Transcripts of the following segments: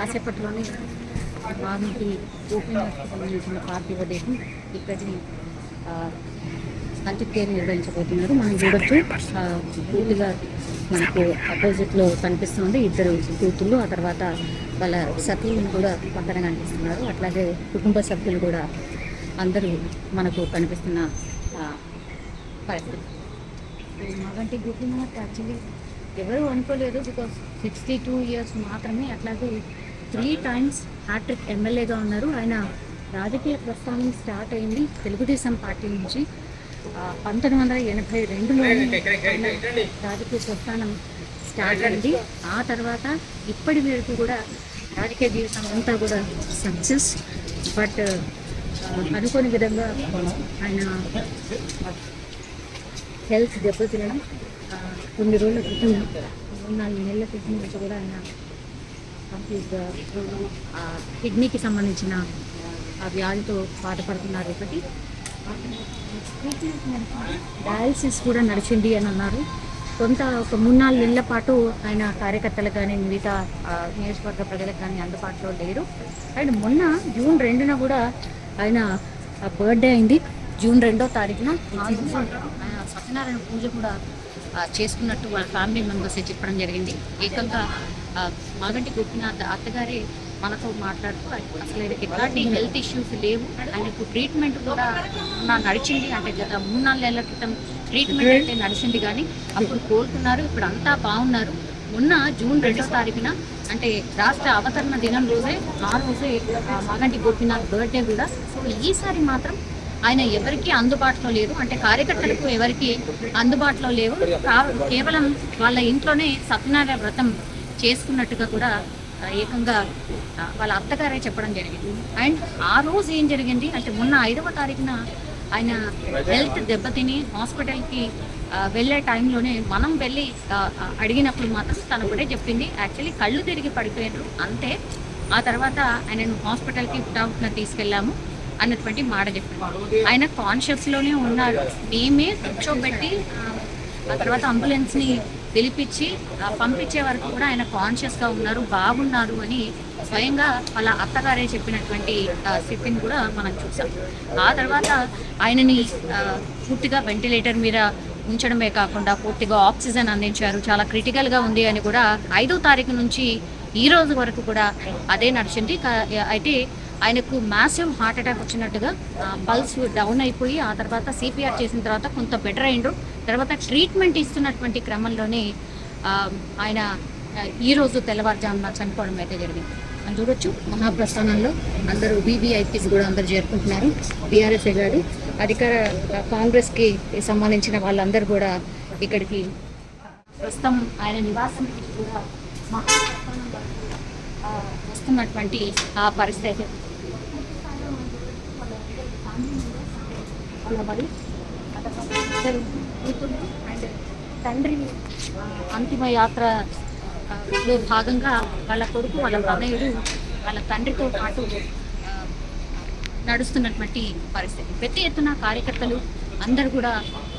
కాసేపట్లోనే మాగంటి గోపీనాథ్కి సంబంధించిన పార్థివ దేహం ఇక్కడి అంత్యక్రియలు నిర్వహించబోతున్నారు. మనం చూడొచ్చు పూర్తిగా మనకు అపోజిట్లో కనిపిస్తుంది ఇద్దరు కూతుళ్ళు, ఆ తర్వాత వాళ్ళ సతీలను కూడా పక్కన కనిపిస్తున్నారు. అట్లాగే కుటుంబ సభ్యులు కూడా అందరూ మనకు కనిపిస్తున్న పరిస్థితి. మాగంటి గోపీనాథ్ యాక్చువల్లీ ఎవరు అనుకోలేదు, బికాస్ 62 years మాత్రమే. అట్లాగే 3 times హ్యాట్రిక్ ఎమ్మెల్యేగా ఉన్నారు. ఆయన రాజకీయ ప్రస్థానం స్టార్ట్ అయింది తెలుగుదేశం పార్టీ నుంచి. 1982లోనే రాజకీయ ప్రస్థానం స్టార్ట్ అయింది. ఆ తర్వాత ఇప్పటి వరకు కూడా రాజకీయ జీవితం అంతా కూడా సక్సెస్. బట్ అనుకోని విధంగా ఆయన హెల్త్ దెబ్బతినడం, కొన్ని రోజుల క్రితం 3-4 నెలల క్రితం నుంచి కూడా ఆయన కంప్లీట్గా కిడ్నీకి సంబంధించిన ఆ వ్యాధితో బాధపడుతున్నారు. ఒకటి డయాలసిస్ కూడా నడిచింది అని అన్నారు. ఒక 3-4 నెలల పాటు ఆయన కార్యకర్తలకు కానీ మిగతా నియోజకవర్గ ప్రజలకు కానీ అందుబాటులో లేరు. అండ్ మొన్న జూన్ 2న కూడా ఆయన బర్త్డే అయింది. జూన్ 2వ తారీఖున ఆయన సత్యనారాయణ పూజ కూడా చేసుకున్నట్టు వాళ్ళ ఫ్యామిలీ మెంబర్సే చెప్పడం జరిగింది. ఏకంగా మాగంటి గోపీనాథ్ అత్తగారే మనతో మాట్లాడుతూ అసలు ఎట్లాంటి హెల్త్ ఇష్యూస్ లేవు, ఆయనకు ట్రీట్మెంట్ కూడా నడిచింది. అంటే గత 3-4 నెలల క్రితం ట్రీట్మెంట్ అయితే నడిచింది, కానీ అప్పుడు కోలుకున్నారు, ఇప్పుడు అంతా బాగున్నారు. మొన్న జూన్ 2వ తారీఖున అంటే రాష్ట్ర అవతరణ దినం రోజే మాగంటి గోపీనాథ్ బర్త్డే కూడా. సో ఈసారి మాత్రం ఆయన ఎవరికి అందుబాటులో లేరు, అంటే కార్యకర్తలకు ఎవరికి అందుబాటులో లేవు. కేవలం వాళ్ళ ఇంట్లోనే సత్యనారాయణ వ్రతం చేసుకున్నట్టుగా కూడా ఏకంగా వాళ్ళ అత్తగారే చెప్పడం జరిగింది. అండ్ ఆ రోజు ఏం జరిగింది అంటే మొన్న 5వ తారీఖున ఆయన హెల్త్ దెబ్బతిని హాస్పిటల్కి వెళ్ళే టైంలోనే మనం వెళ్ళి అడిగినప్పుడు మాత్రం తను కూడా చెప్పింది యాక్చువల్లీ కళ్ళు తిరిగి పడిపోయారు అంతే. ఆ తర్వాత ఆయనను హాస్పిటల్కి పుట్టాపున తీసుకెళ్ళాము అన్నటువంటి మాట చెప్పారు. ఆయన కాన్షియస్లోనే ఉన్నారు. మేమే కూర్చోబెట్టి ఆ తర్వాత అంబులెన్స్ని పిలిపించి పంపించే వరకు కూడా ఆయన కాన్షియస్గా ఉన్నారు, బాగున్నారు అని స్వయంగా వాళ్ళ అత్తగారే చెప్పినటువంటి స్థితిని కూడా మనం చూసాం. ఆ తర్వాత ఆయనని పూర్తిగా వెంటిలేటర్ మీద ఉంచడమే కాకుండా పూర్తిగా ఆక్సిజన్ అందించారు. చాలా క్రిటికల్గా ఉంది అని కూడా 5వ తారీఖు నుంచి ఈ రోజు వరకు కూడా అదే నడిచింది. అయితే ఆయనకు మ్యాసివ్ హార్ట్ అటాక్ వచ్చినట్టుగా పల్స్ డౌన్ అయిపోయి ఆ తర్వాత సిపిఆర్ చేసిన తర్వాత కొంత బెటర్ అయిండ్రు. తర్వాత ట్రీట్మెంట్ ఇస్తున్నటువంటి క్రమంలోనే ఆయన ఈరోజు తెల్లవారుజామున చనిపోవడం అయితే జరిగింది. మనం చూడొచ్చు మహాప్రస్థానంలో అందరూ వీవీఐపీస్ కూడా అందరు చేరుకుంటున్నారు. బీఆర్ఎస్ గారు అధికార కాంగ్రెస్కి సంబంధించిన వాళ్ళందరూ కూడా ఇక్కడికి ప్రస్తుతం ఆయన నివాసం కూడా మహాప్రస్థానం వస్తున్నటువంటి ఆ పరిస్థితి. అండ్ తండ్రి అంతిమ యాత్రలో భాగంగా వాళ్ళ కొడుకు, వాళ్ళ తనయుడు, వాళ్ళ తండ్రితో పాటు నడుస్తున్నటువంటి పరిస్థితి. పెద్ద ఎత్తున కార్యకర్తలు అందరు కూడా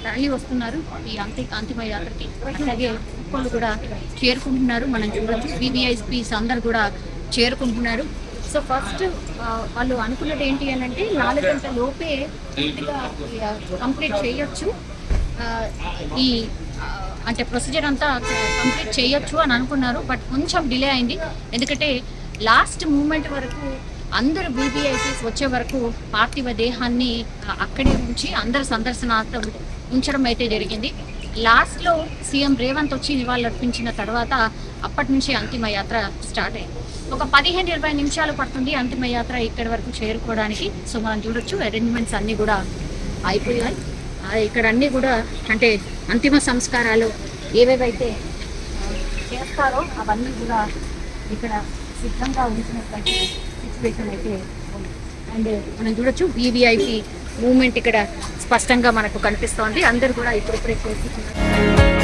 తరలి వస్తున్నారు ఈ అంతిమ యాత్రకి. అలాగే ఒక్కళ్ళు కూడా చేరుకుంటున్నారు. మనం చూడొచ్చు వీవీఐపీస్ అందరు కూడా చేరుకుంటున్నారు. సో ఫస్ట్ వాళ్ళు అనుకున్నది ఏంటి అని అంటే 4 గంటల లోపే పూర్తిగా కంప్లీట్ చేయొచ్చు, ఈ అంటే ప్రొసీజర్ అంతా కంప్లీట్ చేయొచ్చు అని అనుకున్నారు. బట్ కొంచెం డిలే అయింది, ఎందుకంటే లాస్ట్ మూమెంట్ వరకు అందరు వీవీఐపీస్ వచ్చే వరకు పార్థివ దేహాన్ని అక్కడే ఉంచి అందరు సందర్శనార్థం ఉంచడం అయితే జరిగింది. లాస్ట్లో సీఎం రేవంత్ వచ్చి నివాళులర్పించిన తర్వాత అప్పటి నుంచి అంతిమ యాత్ర స్టార్ట్ అయింది. ఒక 15-20 నిమిషాలు పడుతుంది అంతిమ యాత్ర ఇక్కడి వరకు చేరుకోవడానికి. సో మనం చూడొచ్చు అరేంజ్మెంట్స్ అన్నీ కూడా అయిపోయాయి. ఇక్కడ అన్నీ కూడా అంటే అంతిమ సంస్కారాలు ఏవేవైతే చేస్తారో అవన్నీ కూడా ఇక్కడ సిద్ధంగా ఉంచినటువంటి సిచ్యువేషన్ అయితే ఉంది. అండ్ మనం చూడొచ్చు వీవీఐపీ మూవ్మెంట్ ఇక్కడ స్పష్టంగా మనకు కనిపిస్తోంది. అందరూ కూడా ఇప్పుడిప్పుడే చేస్తున్నారు.